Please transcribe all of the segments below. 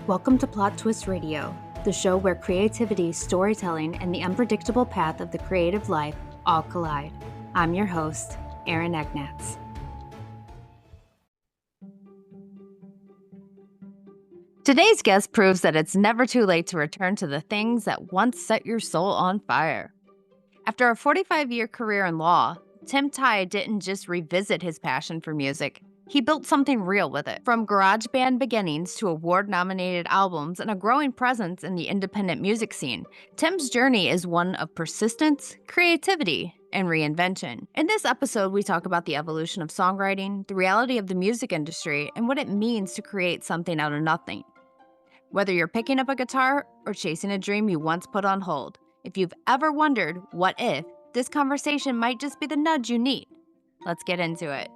Welcome to Plot Twist Radio, the show where creativity, storytelling, and the unpredictable path of the creative life all collide. I'm your host, Erin Egnatz. Today's guest proves that it's never too late to return to the things that once set your soul on fire. After a 45-year career in law, Tim Tye didn't just revisit his passion for music. He built something real with it. From garage band beginnings to award-nominated albums and a growing presence in the independent music scene, Tim's journey is one of persistence, creativity, and reinvention. In this episode, we talk about the evolution of songwriting, the reality of the music industry, and what it means to create something out of nothing. Whether you're picking up a guitar or chasing a dream you once put on hold, if you've ever wondered what if, this conversation might just be the nudge you need. Let's get into it.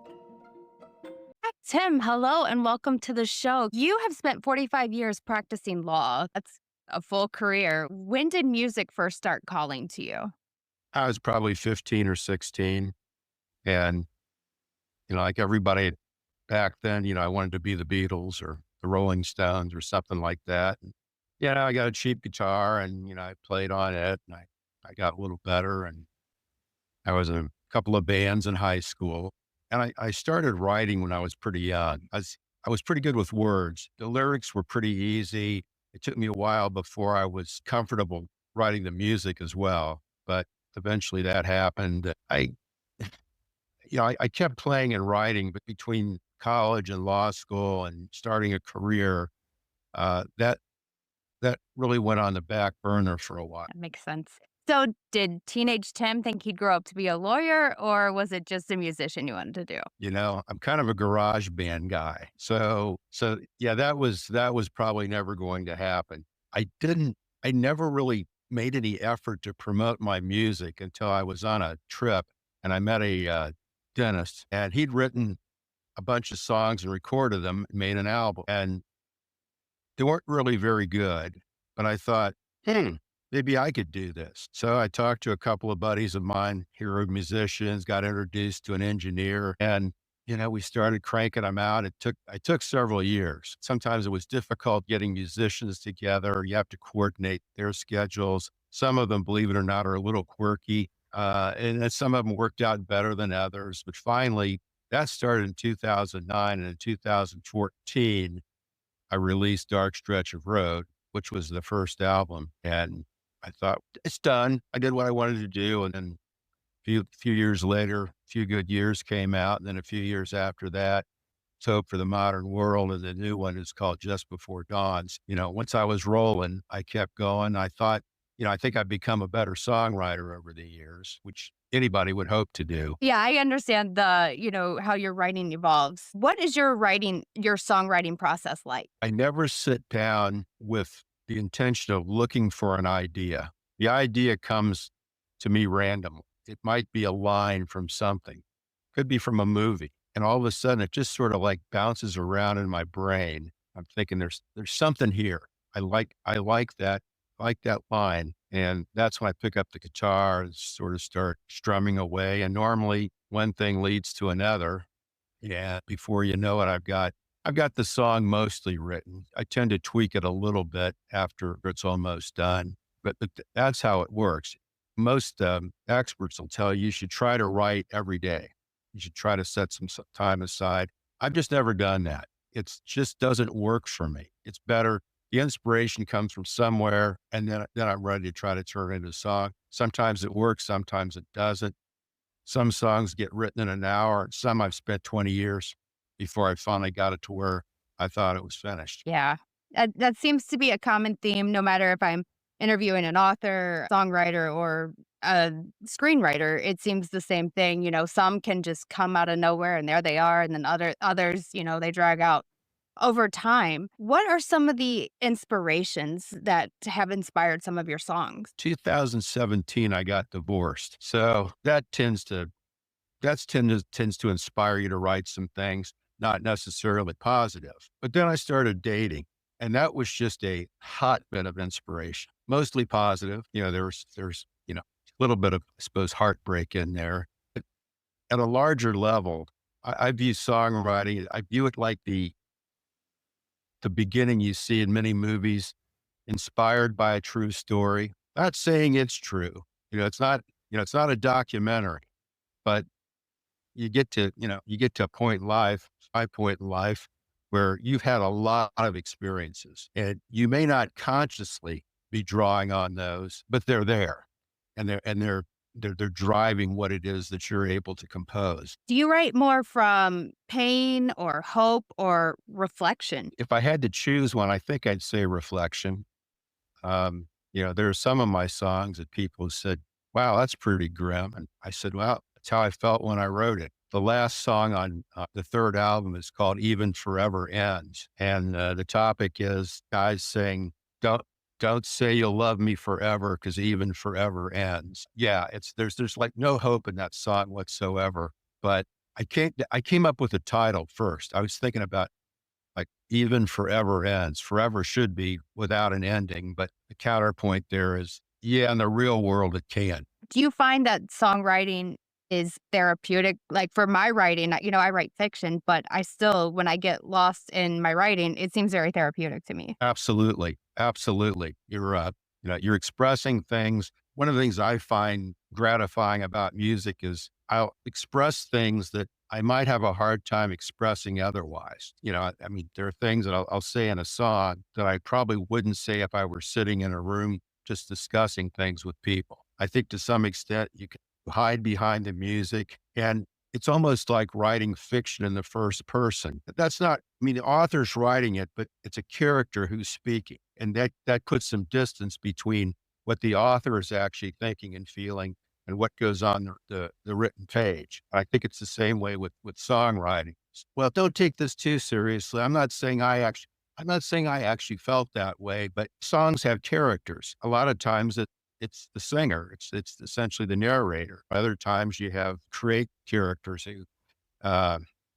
Hi, Tim, hello and welcome to the show. You have spent 45 years practicing law. That's a full career. When did music first start calling to you? I was probably 15 or 16. And, like everybody back then, I wanted to be the Beatles or the Rolling Stones or something like that. And, I got a cheap guitar and, I played on it and I got a little better. And I was in a couple of bands in high school. And I started writing when I was pretty young. I was pretty good with words. The lyrics were pretty easy. It took me a while before I was comfortable writing the music as well. But eventually that happened. I kept playing and writing, but between college and law school and starting a career, that really went on the back burner for a while. That makes sense. So did teenage Tim think he'd grow up to be a lawyer, or was it just a musician you wanted to do? I'm kind of a garage band guy. So yeah, that was probably never going to happen. I never really made any effort to promote my music until I was on a trip and I met a dentist, and he'd written a bunch of songs and recorded them and made an album, and they weren't really very good, but I thought, maybe I could do this. So I talked to a couple of buddies of mine who were musicians, got introduced to an engineer, and, we started cranking them out. I took several years. Sometimes it was difficult getting musicians together. You have to coordinate their schedules. Some of them, believe it or not, are a little quirky. And then some of them worked out better than others. But finally, that started in 2009. And in 2014, I released Dark Stretch of Road, which was the first album. And I thought, it's done. I did what I wanted to do. And then a few years later, a few good years came out. And then a few years after that, Hope for the Modern World. And the new one is called Just Before Dawns. Once I was rolling, I kept going. I thought, I think I've become a better songwriter over the years, which anybody would hope to do. Yeah, I understand how your writing evolves. What is your songwriting process like? I never sit down with the intention of looking for an idea. The idea comes to me randomly. It might be a line from something, could be from a movie. And all of a sudden it just sort of like bounces around in my brain. I'm thinking there's something here. I like that. I like that line. And that's when I pick up the guitar and sort of start strumming away. And normally one thing leads to another. Yeah. Before you know it, I've got the song mostly written. I tend to tweak it a little bit after it's almost done, but that's how it works. Most experts will tell you should try to write every day. You should try to set some time aside. I've just never done that. It just doesn't work for me. It's better. The inspiration comes from somewhere, and then I'm ready to try to turn it into a song. Sometimes it works, sometimes it doesn't. Some songs get written in an hour. Some I've spent 20 years before I finally got it to where I thought it was finished. Yeah, that seems to be a common theme, no matter if I'm interviewing an author, songwriter, or a screenwriter. It seems the same thing. Some can just come out of nowhere and there they are. And then others, they drag out over time. What are some of the inspirations that have inspired some of your songs? 2017, I got divorced. So that tends to inspire you to write some things, not necessarily positive. But then I started dating, and that was just a hotbed of inspiration, mostly positive. There's a little bit of, I suppose, heartbreak in there. But at a larger level, I view songwriting, I view it like the the beginning you see in many movies, inspired by a true story. Not saying it's true. It's not, it's not a documentary, but you get to a point in life, high point in life, where you've had a lot of experiences and you may not consciously be drawing on those, but they're there and they're driving what it is that you're able to compose. Do you write more from pain or hope or reflection? If I had to choose one, I think I'd say reflection. There are some of my songs that people said, wow, that's pretty grim. And I said, well, that's how I felt when I wrote it. The last song on the third album is called Even Forever Ends. And the topic is guys saying, don't, don't say you'll love me forever because even forever ends. Yeah, there's like no hope in that song whatsoever. But I came up with the title first. I was thinking about like even forever ends. Forever should be without an ending, but the counterpoint there is, yeah, in the real world, it can. Do you find that songwriting is therapeutic? Like for my writing, I write fiction, but I still, when I get lost in my writing, it seems very therapeutic to me. Absolutely. Absolutely. You're expressing things. One of the things I find gratifying about music is I'll express things that I might have a hard time expressing otherwise. I mean, there are things that I'll say in a song that I probably wouldn't say if I were sitting in a room just discussing things with people. I think to some extent you can hide behind the music and it's almost like writing fiction in the first person. But that's not, I mean, the author's writing it, but it's a character who's speaking. And that puts some distance between what the author is actually thinking and feeling and what goes on the written page. I think it's the same way with songwriting. Well, don't take this too seriously. I'm not saying I actually felt that way, but songs have characters. A lot of times it's the singer. It's essentially the narrator. Other times you have create characters who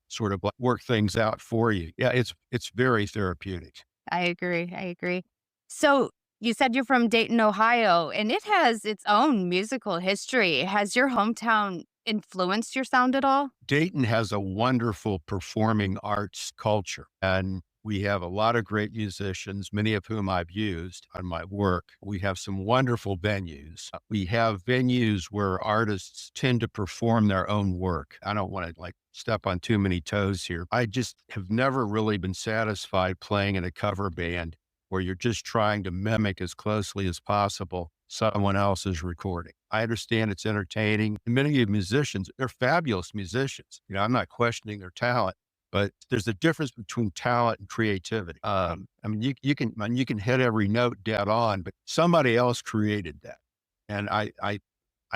sort of like work things out for you. Yeah, it's very therapeutic. I agree. I agree. So you said you're from Dayton, Ohio, and it has its own musical history. Has your hometown influenced your sound at all? Dayton has a wonderful performing arts culture, and we have a lot of great musicians, many of whom I've used on my work. We have some wonderful venues. We have venues where artists tend to perform their own work. I don't want to like step on too many toes here. I just have never really been satisfied playing in a cover band where you're just trying to mimic as closely as possible someone else's recording. I understand it's entertaining. Many of musicians, they're fabulous musicians. I'm not questioning their talent, but there's a difference between talent and creativity. I mean, you can hit every note dead on, but somebody else created that. And I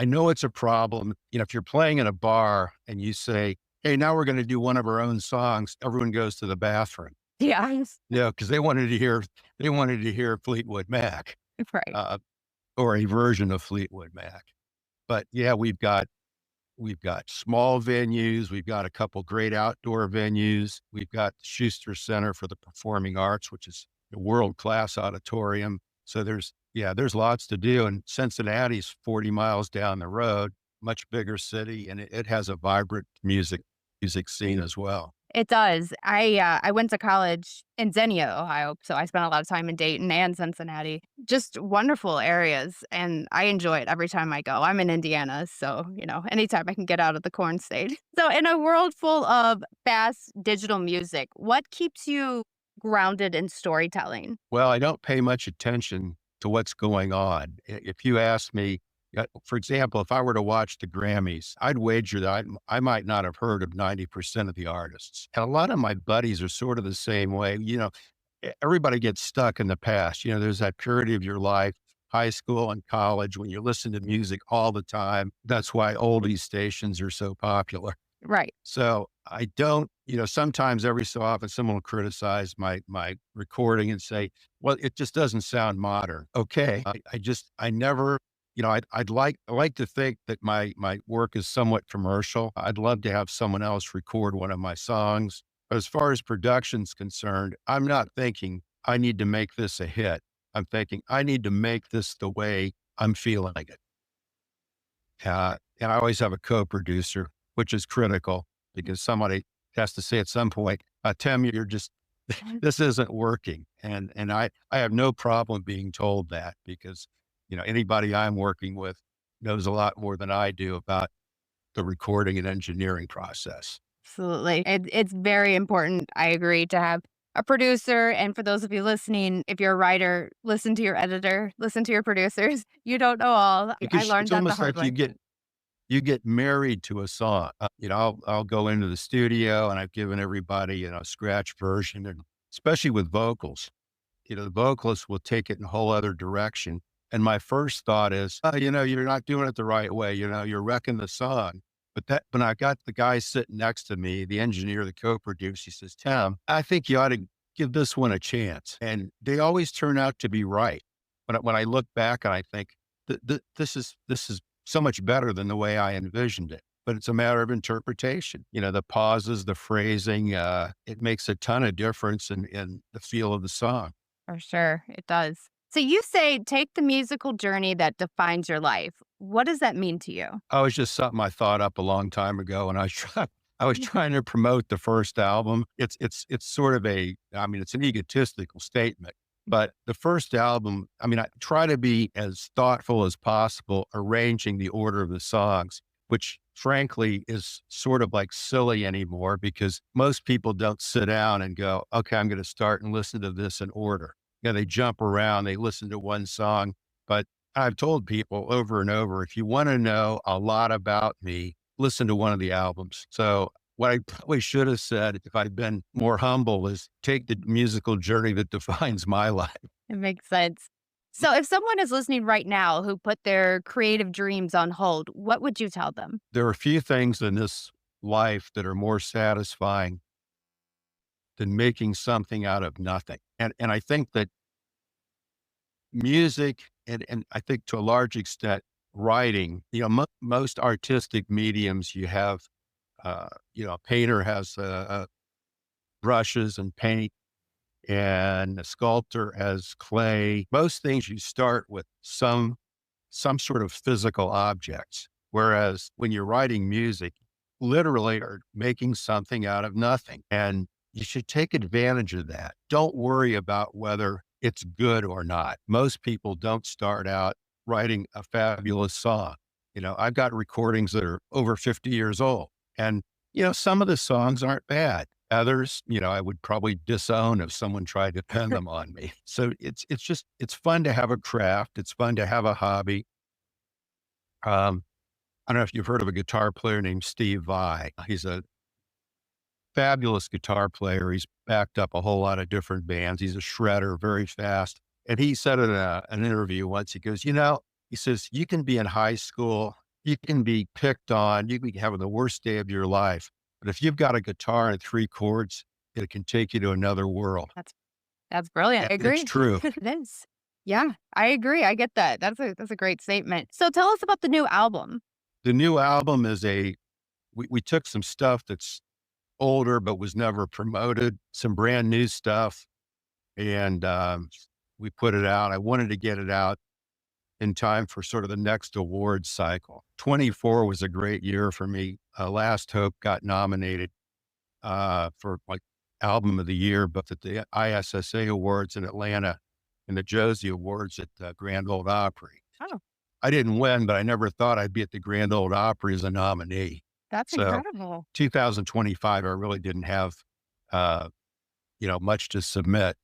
know it's a problem. If you're playing in a bar and you say, hey, now we're going to do one of our own songs, everyone goes to the bathroom. Yeah. Yeah, because they wanted to hear Fleetwood Mac, Right. uh, or a version of Fleetwood Mac. But yeah, we've got small venues. We've got a couple great outdoor venues. We've got the Schuster Center for the Performing Arts, which is a world-class auditorium. So there's lots to do. And Cincinnati's 40 miles down the road, much bigger city, and it has a vibrant music scene as well. It does. I went to college in Xenia, Ohio, so I spent a lot of time in Dayton and Cincinnati. Just wonderful areas, and I enjoy it every time I go. I'm in Indiana, so, anytime I can get out of the corn state. So in a world full of fast digital music, what keeps you grounded in storytelling? Well, I don't pay much attention to what's going on. If you ask me, for example, if I were to watch the Grammys, I'd wager that I might not have heard of 90% of the artists. And a lot of my buddies are sort of the same way. Everybody gets stuck in the past. There's that period of your life, high school and college, when you listen to music all the time. That's why oldies stations are so popular. Right. So I don't, sometimes every so often someone will criticize my recording and say, well, it just doesn't sound modern. Okay. I never, I like to think that my work is somewhat commercial. I'd love to have someone else record one of my songs. But as far as production's concerned, I'm not thinking I need to make this a hit. I'm thinking I need to make this the way I'm feeling it. And I always have a co-producer, which is critical because somebody has to say at some point, Tim, this isn't working. And I have no problem being told that because, anybody I'm working with knows a lot more than I do about the recording and engineering process. Absolutely. It's very important, I agree, to have a producer. And for those of you listening, if you're a writer, listen to your editor, listen to your producers. You don't know all. I Because learned it's that the almost hard like way. you get married to a song. I'll go into the studio and I've given everybody, a scratch version, and especially with vocals, the vocalist will take it in a whole other direction. And my first thought is, oh, you're not doing it the right way. You're wrecking the song. But when I got the guy sitting next to me, the engineer, the co-producer, he says, Tim, I think you ought to give this one a chance. And they always turn out to be right. When I look back and I think this is so much better than the way I envisioned it. But it's a matter of interpretation. The pauses, the phrasing, it makes a ton of difference in the feel of the song. For sure, it does. So you say take the musical journey that defines your life. What does that mean to you? Oh, it's just something I thought up a long time ago, and I was Yeah. trying to promote the first album. It's sort of I mean, it's an egotistical statement, but the first album, I mean, I try to be as thoughtful as possible, arranging the order of the songs, which frankly is sort of like silly anymore because most people don't sit down and go, okay, I'm going to start and listen to this in order. They jump around, they listen to one song, but I've told people over and over, if you want to know a lot about me, listen to one of the albums. So what I probably should have said if I'd been more humble is take the musical journey that defines my life. It makes sense. So if someone is listening right now who put their creative dreams on hold, what would you tell them? There are a few things in this life that are more satisfying than making something out of nothing. And I think that music and I think to a large extent, writing, most artistic mediums you have, a painter has brushes and paint, and a sculptor has clay. Most things you start with some sort of physical objects. Whereas when you're writing music, literally are making something out of nothing. And you should take advantage of that. Don't worry about whether it's good or not. Most people don't start out writing a fabulous song. I've got recordings that are over 50 years old. And, some of the songs aren't bad. Others, I would probably disown if someone tried to pin them on me. So it's fun to have a craft. It's fun to have a hobby. I don't know if you've heard of a guitar player named Steve Vai. He's a fabulous guitar player. He's backed up a whole lot of different bands. He's a shredder, very fast. And he said in an interview once, he goes, he says, you can be in high school, you can be picked on, you can be having the worst day of your life. But if you've got a guitar and three chords, it can take you to another world. That's brilliant. And I it's agree. true. It is. Yeah, I agree. I get that. That's a great statement. So tell us about the new album. The new album is we took some stuff that's older, but was never promoted, some brand new stuff. And we put it out. I wanted to get it out in time for sort of the next award cycle. 24 was a great year for me. Last Hope got nominated for like album of the year, but at the ISSA Awards in Atlanta and the Josie Awards at the Grand Ole Opry. Oh, I didn't win, but I never thought I'd be at the Grand Ole Opry as a nominee. that's So incredible. 2025, I really didn't have, uh, much to submit.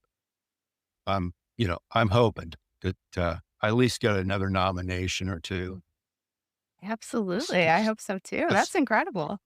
I'm hoping that I at least get another nomination or two. Absolutely. I hope so too. That's incredible.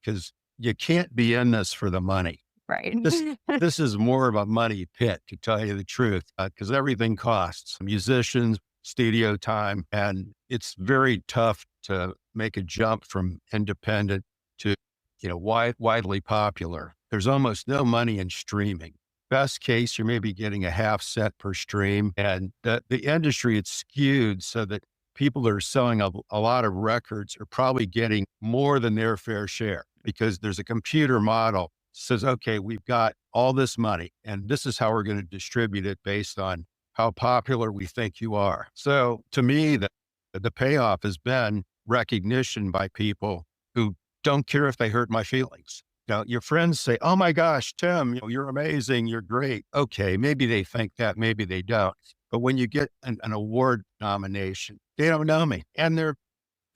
Because you can't be in this for the money. Right. This this is more of a money pit, to tell you the truth, because everything costs. Musicians, studio time, and it's very tough to make a jump from independent to widely popular. There's almost no money in streaming. Best case, you're maybe getting a half cent per stream, and the industry it's skewed so that people that are selling a lot of records are probably getting more than their fair share because there's a computer model says, okay, we've got all this money and this is how we're going to distribute it based on how popular we think you are. So to me, the payoff has been recognition by people who don't care if they hurt my feelings. Now, your friends say, "Oh my gosh, Tim, you're amazing. You're great." Okay, maybe they think that, maybe they don't. But when you get an award nomination, they don't know me, and they're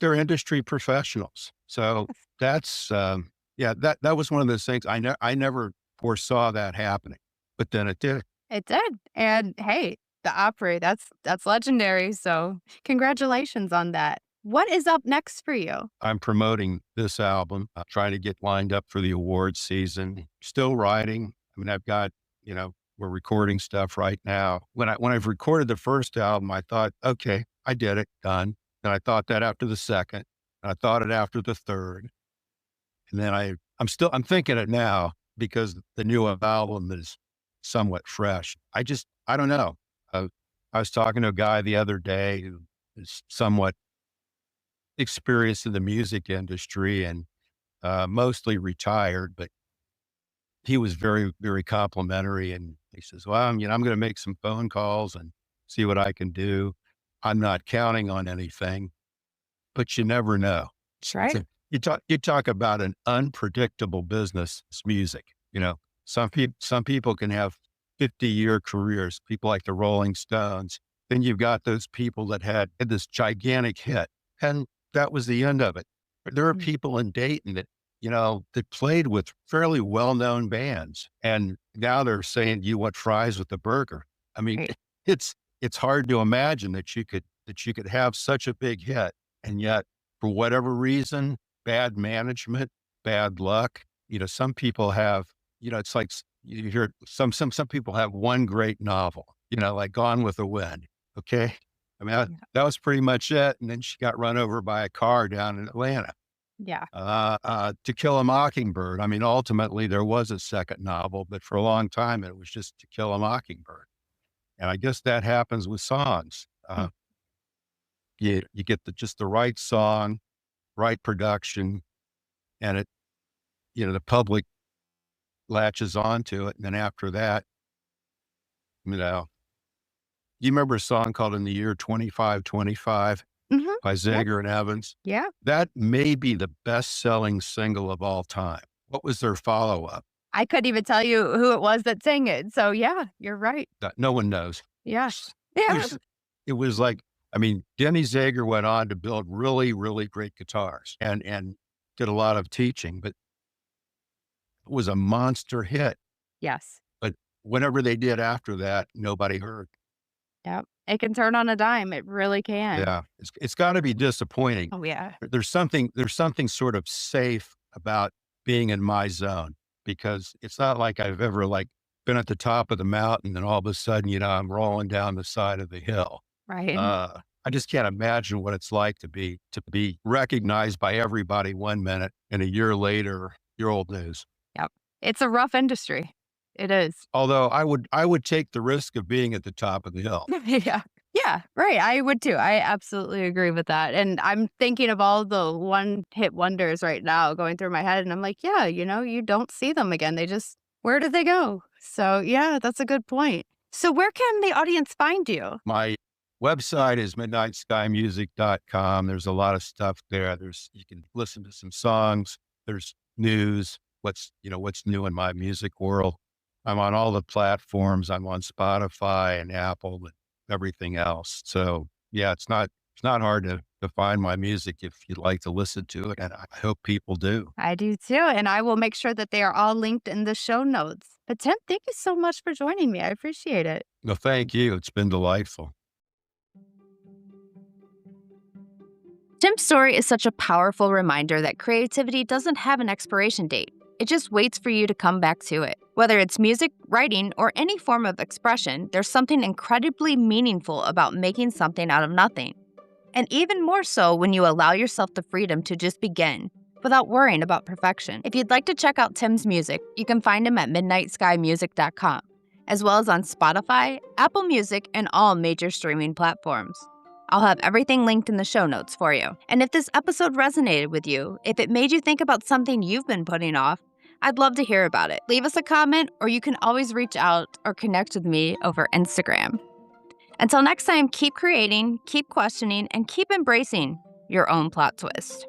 industry professionals. So that's yeah, that was one of those things I never foresaw that happening, but then it did. It did. And hey, the Opry, that's legendary. So congratulations on that. What is up next for you? I'm promoting this album, trying to get lined up for the awards season. Still writing. I mean, I've got, we're recording stuff right now. When I've recorded the first album, I thought, okay, I did it, done. And I thought that after the second, and I thought it after the third. And then I'm thinking it now because the new album is somewhat fresh. I don't know. I was talking to a guy the other day who is somewhat experienced in the music industry and mostly retired, but he was very, very complimentary. And he says, "Well, I'm going to make some phone calls and see what I can do. I'm not counting on anything, but you never know." That's It's right. you talk about an unpredictable business, it's music. Some people can have 50-year careers, people like the Rolling Stones. Then you've got those people that had this gigantic hit, and that was the end of it. But there are Mm. people in Dayton that played with fairly well-known bands, and now they're saying, "You want fries with the burger?" I mean, Right. it's hard to imagine that you could have such a big hit, and yet for whatever reason, bad management, bad luck. Some people have, it's like you hear some people have one great novel, like Gone with the Wind. Okay. I mean, Yeah. that was pretty much it. And then she got run over by a car down in Atlanta. Yeah. To Kill a Mockingbird. I mean, ultimately there was a second novel, but for a long time it was just To Kill a Mockingbird. And I guess that happens with songs. Hmm. You get just the right song, right production, and the public latches onto it. And then after that, you know, you remember a song called In the Year 2525 Hmm. by Yep. Zager and Evans? Yeah. That may be the best selling single of all time. What was their follow up? I couldn't even tell you who it was that sang it. So yeah, you're right. That no one knows. Yeah. It Yeah. was, it was like, I mean, Denny Zager went on to build really, really great guitars and did a lot of teaching, but it was a monster hit. Yes. But whatever they did after that, nobody heard. Yep. It can turn on a dime. It really can. Yeah, it's gotta be disappointing. Oh yeah. There's something sort of safe about being in my zone because it's not like I've ever, like, been at the top of the mountain and all of a sudden, I'm rolling down the side of the hill. Right. I just can't imagine what it's like to be recognized by everybody 1 minute and a year later, you're old news. Yep. It's a rough industry. It is. Although I would take the risk of being at the top of the hill. Yeah. Yeah, right. I would too. I absolutely agree with that. And I'm thinking of all the one hit wonders right now going through my head. And I'm like, yeah, you don't see them again. Where did they go? So, yeah, that's a good point. So, where can the audience find you? My website is midnightskymusic.com. There's a lot of stuff there. You can listen to some songs. There's news, what's new in my music world. I'm on all the platforms. I'm on Spotify and Apple and everything else. So yeah, it's not hard to find my music if you'd like to listen to it. And I hope people do. I do too. And I will make sure that they are all linked in the show notes. But, Tim, thank you so much for joining me. I appreciate it. No, thank you. It's been delightful. Tim's story is such a powerful reminder that creativity doesn't have an expiration date. It just waits for you to come back to it. Whether it's music, writing, or any form of expression, there's something incredibly meaningful about making something out of nothing. And even more so when you allow yourself the freedom to just begin without worrying about perfection. If you'd like to check out Tim's music, you can find him at midnightskymusic.com, as well as on Spotify, Apple Music, and all major streaming platforms. I'll have everything linked in the show notes for you. And if this episode resonated with you, if it made you think about something you've been putting off, I'd love to hear about it. Leave us a comment, or you can always reach out or connect with me over Instagram. Until next time, keep creating, keep questioning, and keep embracing your own plot twist.